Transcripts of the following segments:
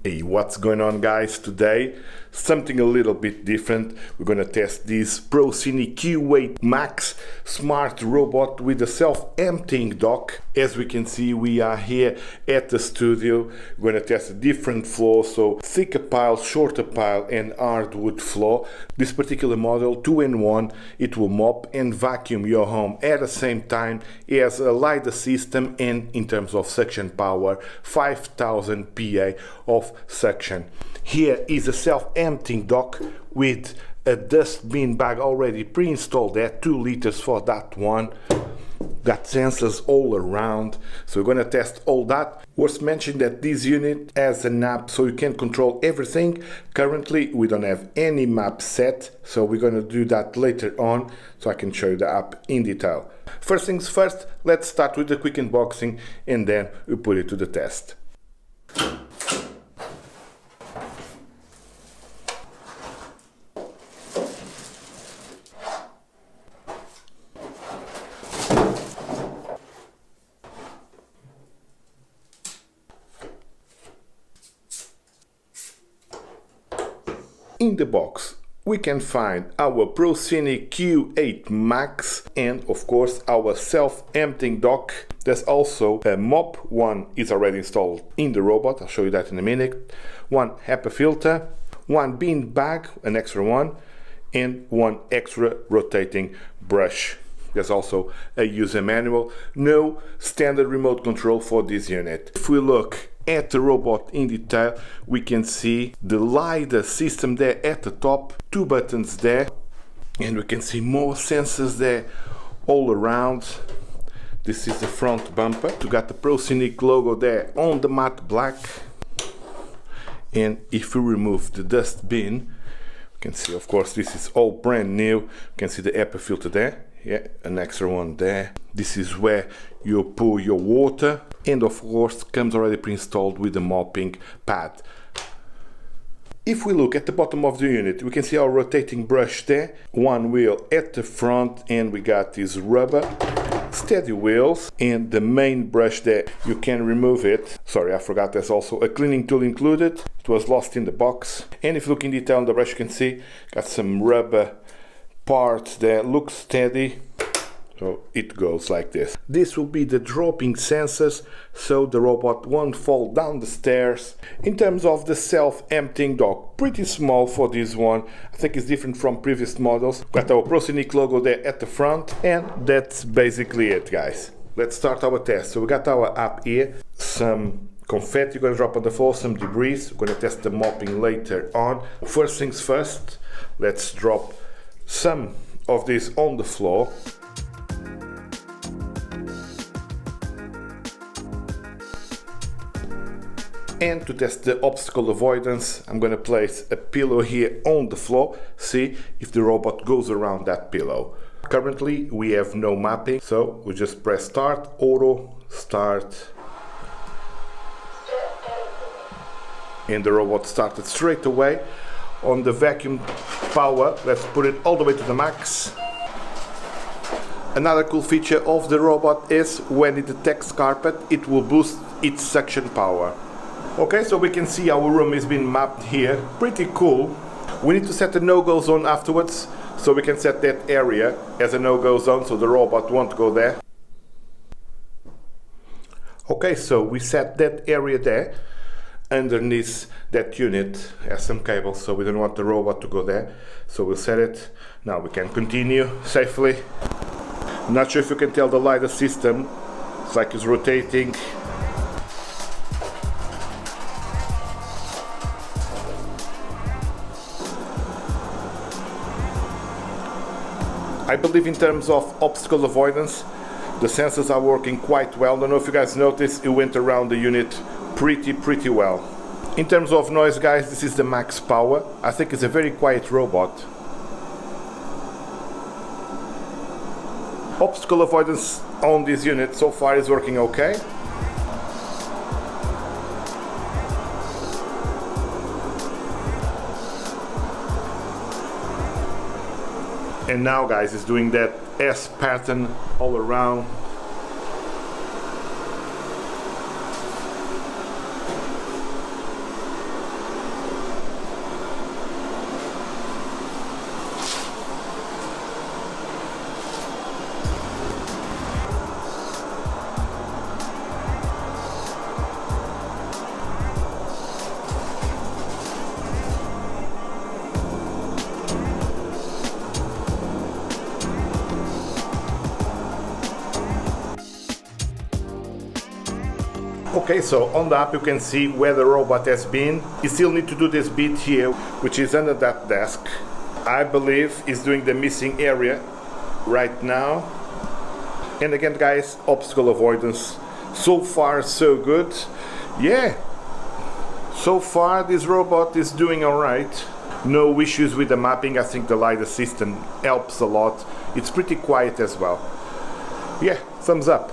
Hey, what's going on guys? Today something a little bit different. We're gonna test this Proscenic Q8 Max smart robot with a self-emptying dock. As we can see, we are here at the studio. We're gonna test a different floor, so thicker pile, shorter pile and hardwood floor. This particular model, 2-in-1, it will mop and vacuum your home at the same time. It has a LiDAR system and in terms of suction power, 5000 PA of suction. Here is a self-emptying dock with a dustbin bag already pre-installed there, 2 liters for that one. Got sensors all around, so we're gonna test all that. Worth mentioning that this unit has an app so you can control everything. Currently we don't have any map set, so we're gonna do that later on so I can show you the app in detail. First things first, let's start with the quick unboxing and then we put it to the test. In the box we can find our Proscenic Q8 Max and of course our self-emptying dock. There's also a mop, one is already installed in the robot, I'll show you that in a minute. One HEPA filter, one bin bag, an extra one, and one extra rotating brush. There's also a user manual. No standard remote control for this unit. If we look at the robot in detail, we can see the LiDAR system there at the top, 2 buttons there, and we can see more sensors there all around. This is the front bumper. We got the Proscenic logo there on the matte black. And if we remove the dust bin, you can see, of course, this is all brand new. You can see the HEPA filter there. Yeah, an extra one there. This is where you pour your water, and of course comes already pre-installed with the mopping pad. If we look at the bottom of the unit, we can see our rotating brush there, one wheel at the front, and we got these rubber steady wheels, and the main brush there, you can remove it. Sorry, I forgot there's also a cleaning tool included. It was lost in the box. And if you look in detail on the brush, you can see got some rubber parts there, looks steady, so it goes like this. This will be the dropping sensors so the robot won't fall down the stairs. In terms of the self-emptying dock, pretty small for this one. I think it's different from previous models. Got our Proscenic logo there at the front, and that's basically it, guys. Let's start our test. So we got our app here, some confetti gonna drop on the floor, some debris. We're gonna test the mopping later on. First things first, let's drop some of this on the floor. And to test the obstacle avoidance, I'm gonna place a pillow here on the floor, see if the robot goes around that pillow. Currently we have no mapping, so we just press start, auto, start, and the robot started straight away. On the vacuum power, let's put it all the way to the max. Another cool feature of the robot is when it detects carpet, it will boost its suction power. Okay, so we can see our room is being mapped here. Pretty cool. We need to set a no-go zone afterwards, so we can set that area as a no-go zone so the robot won't go there. Okay, so we set that area there. Underneath that unit has some cables, so we don't want the robot to go there, so we'll set it. Now we can continue safely. Not sure if you can tell the LiDAR system, it's like it's rotating. I believe in terms of obstacle avoidance, the sensors are working quite well. Don't know if you guys noticed, it went around the unit pretty well. In terms of noise, guys, this is the max power. I think it's a very quiet robot. Obstacle avoidance on this unit so far is working okay. And now, guys, it's doing that S pattern all around. Okay, so on the app you can see where the robot has been. You still need to do this bit here, which is under that desk. I believe he's doing the missing area right now. And again guys, obstacle avoidance. So far so good. Yeah, so far this robot is doing alright. No issues with the mapping. I think the LiDAR system helps a lot. It's pretty quiet as well. Yeah, thumbs up.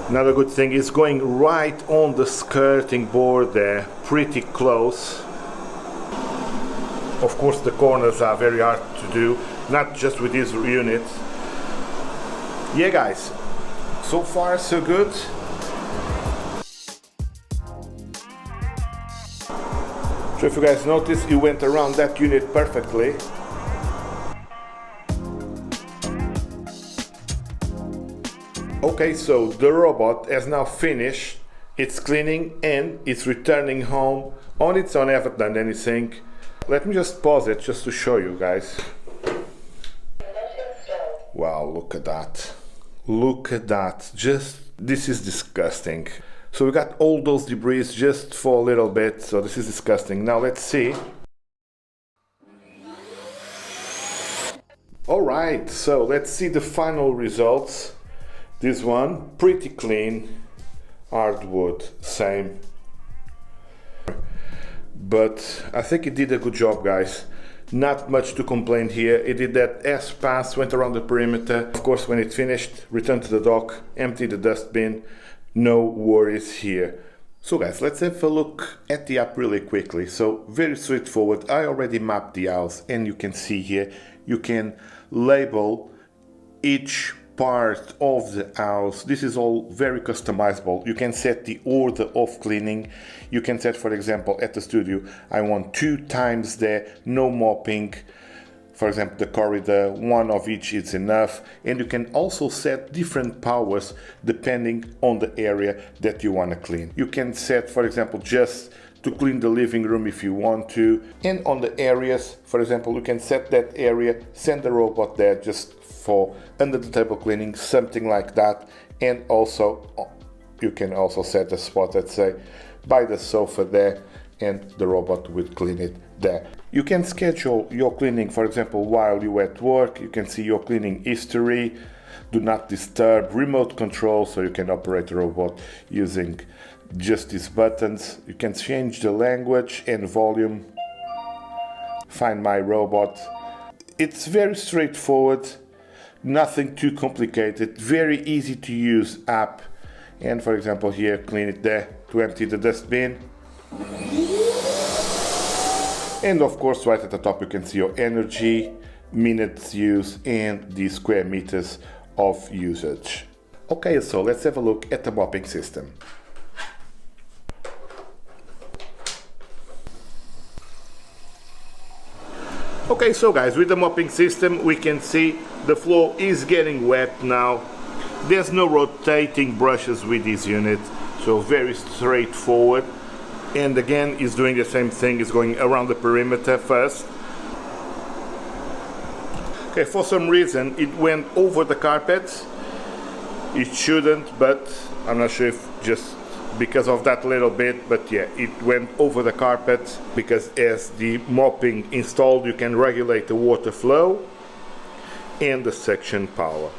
Another good thing is going right on the skirting board there, pretty close. Of course the corners are very hard to do, not just with this unit. Yeah guys, so far so good. So if you guys notice, you went around that unit perfectly. Okay, so the robot has now finished its cleaning and it's returning home on its own. I haven't done anything. Let me just pause it just to show you guys. Wow, look at that. Look at that. This is disgusting. So we got all those debris just for a little bit, so this is disgusting. Now let's see. Alright, so let's see the final results. This one, pretty clean. Hardwood, same. But I think it did a good job, guys. Not much to complain here. It did that S-pass, went around the perimeter. Of course, when it finished, returned to the dock, emptied the dustbin. No worries here. So guys, let's have a look at the app really quickly. So very straightforward. I already mapped the house and you can see here, you can label each part of the house. This is all very customizable. You can set the order of cleaning. You can set, for example, at the studio, I want 2 times there, no mopping. For example, the corridor, 1 of each is enough. And you can also set different powers depending on the area that you want to clean. You can set, for example, just to clean the living room if you want to. And on the areas, for example, you can set that area, send the robot there just for under the table cleaning, something like that. And also, you can also set a spot, let's say, by the sofa there, and the robot will clean it there. You can schedule your cleaning, for example, while you're at work. You can see your cleaning history, do not disturb, remote control, so you can operate the robot using just these buttons. You can change the language and volume, find my robot. It's very straightforward, nothing too complicated, very easy to use app. And for example here, clean it there to empty the dustbin. And of course right at the top you can see your energy, minutes used and the square meters of usage. Okay, so let's have a look at the mopping system. Okay, so guys, with the mopping system we can see the floor is getting wet now. There's no rotating brushes with this unit, so very straightforward. And again, it's doing the same thing, it's going around the perimeter first. Okay, for some reason it went over the carpet. It shouldn't, but I'm not sure if just because of that little bit, but yeah, it went over the carpet because as the mopping installed, you can regulate the water flow and the suction power.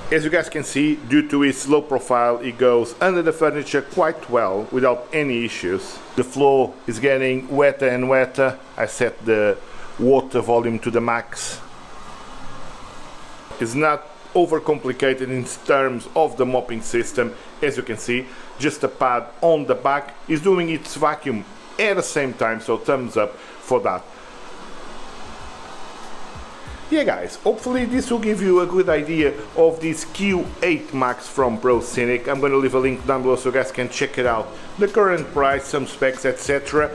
As you guys can see, due to its low profile, it goes under the furniture quite well without any issues. The floor is getting wetter and wetter. I set the water volume to the max. It's not overcomplicated in terms of the mopping system. As you can see, just a pad on the back is doing its vacuum at the same time, so thumbs up for that. Yeah guys, hopefully this will give you a good idea of this Q8 Max from Proscenic. I'm going to leave a link down below so you guys can check it out, the current price, some specs, etc.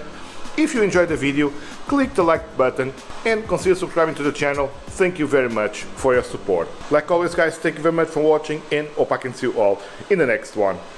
If you enjoyed the video, click the like button and consider subscribing to the channel. Thank you very much for your support. Like always guys, thank you very much for watching and hope I can see you all in the next one.